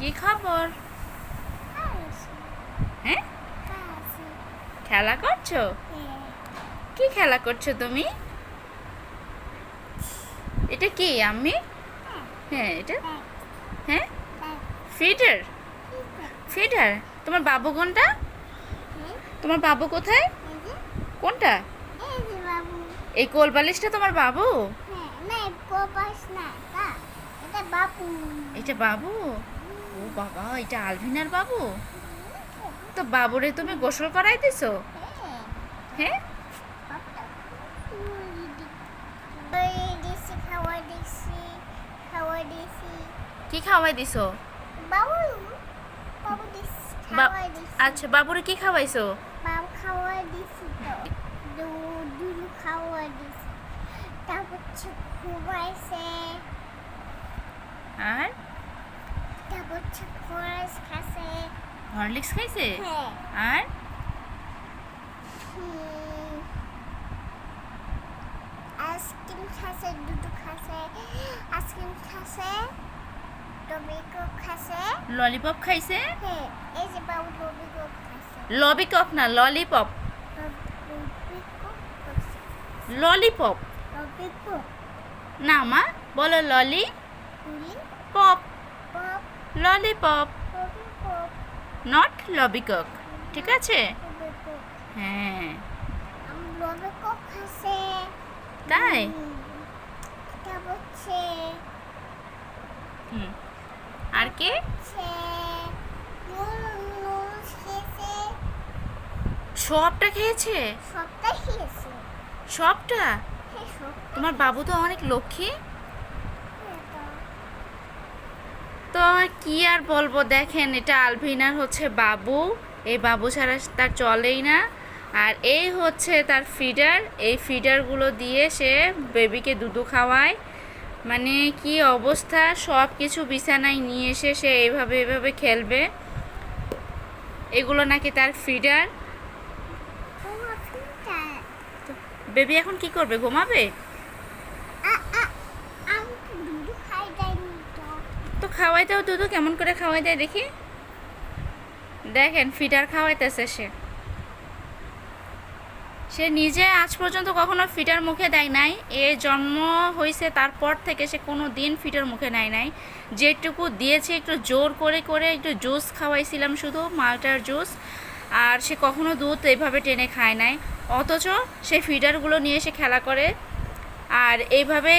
কি খবর? হ্যাঁ, খেলা করছো? কি খেলা করছো তুমি? এটা কি আমি? হ্যাঁ, এটা হ্যাঁ ফিডার। ফিডার। তোমার বাবু কোনটা? তোমার বাবু কোথায়? কোনটা? এই কোল বালিশটা তোমার বাবু? এটা বাবু? ও বাবা, এটা আলভিনার বাবু? তো বাবুরে তুমি গোসল করাই দিছো? হ্যাঁ, কি খাওয়াই দিছো? আচ্ছা, বাবুরে কি খাওয়াইছো? আর হরলিক্স খাইছে? আর আইসক্রিম খাসে, দুধ খাসে, আইসক্রিম খাসে, টমেটো খাসে, ললিপপ খাইছে? হ্যাঁ, এই যে বাবু টমেটো খাসে, লবিকক না, ললিপপ। ললিপপ ললিপপ, না মা, বলো ললি পপ। Lollipop, not লবিকক। ঠিক আছে? হ্যাঁ, ললিপপ খাসে, তাই? এটা হচ্ছে হুম, আর কে? নুডলস খেয়েছে, সবটা খেয়েছে? সবটাই খেয়েছে, সবটা? হ্যাঁ সবটা তোমার বাবু তো অনেক লক্ষ্মী। খেয়েছে। তো আর কি আর বলবো, দেখেন এটা আলভিনার হচ্ছে বাবু। এই বাবু ছাড়া তার চলেই না। আর এই হচ্ছে তার ফিডার। এই ফিডারগুলো দিয়ে সে বেবিকে দুধু খাওয়ায়। মানে কি অবস্থা, সব কিছু বিছানায় নিয়ে এসে সে এভাবে খেলবে। এগুলো নাকি তার ফিডার। বেবি এখন কি করবে, ঘুমাবে? তো খাওয়াই দাও দুধু, কেমন করে খাওয়াই দেয় দেখি। দেখেন ফিডার খাওয়াইতেছে সে। সে নিজে আজ পর্যন্ত কখনো ফিডার মুখে দেয় নাই। এ জন্ম হয়েছে তারপর থেকে সে কোনো দিন ফিডার মুখে নেয় নাই। যেটুকু দিয়েছে একটু জোর করে করে একটু জুস খাওয়াইছিলাম, শুধু মাল্টার জুস। আর সে কখনো দুধ এইভাবে টেনে খায় নাই। অথচ সে ফিডারগুলো নিয়ে এসে খেলা করে। আর এইভাবে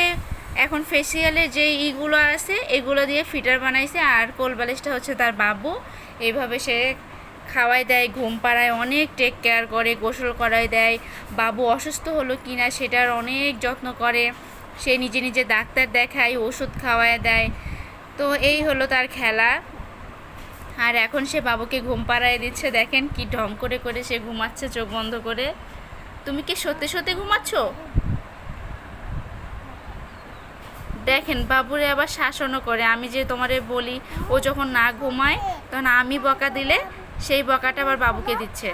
এখন ফেসিয়ালে যে ইগুলো আছে এগুলো দিয়ে ফিডার বানাইছে। আর কোল বালিশটা হচ্ছে তার বাবু। এইভাবে সে খাওয়াই দেয়, ঘুম পাড়ায়, অনেক টেক কেয়ার করে, গোসল করাই দেয়। বাবু অসুস্থ হলো কি না সেটার অনেক যত্ন করে। সে নিজে নিজে ডাক্তার দেখায়, ওষুধ খাওয়ায় দেয়। তো এই হলো তার খেলা। আর এখন সে বাবুকে ঘুম পাড়ায় দিচ্ছে। দেখেন কি ঢং করে করে সে ঘুমাচ্ছে চোখ বন্ধ করে। তুমি কি সত্যি সত্যি ঘুমাচ্ছ? দেখেন বাবুরে আবার শাসনও করে। আমি যে তোমারে বলি, ও যখন না ঘুমায় তখন আমি বকা দিলে সেই বকাটা আবার বাবুকে দিচ্ছে।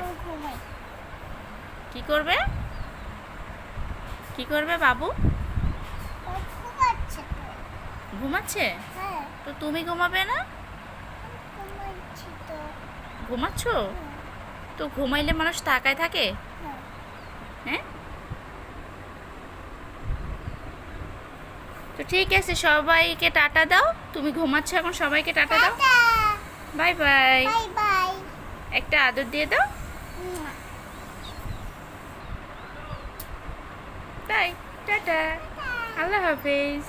কি করবে? কি করবে বাবু? ঘুমাচ্ছে? তো তুমি ঘুমাবে না? ঘুমাচ্ছ? তো ঘুমাইলে মানুষ তাকায় থাকে? হ্যাঁ, তো ঠিক আছে, সবাইকে টাটা দাও। তুমি ঘুমাচ্ছ এখন, সবাইকে টাটা দাও। Bye bye. একটা আদর দিয়ে দাও। বাই, টাটা, আল্লাহ হাফেজ।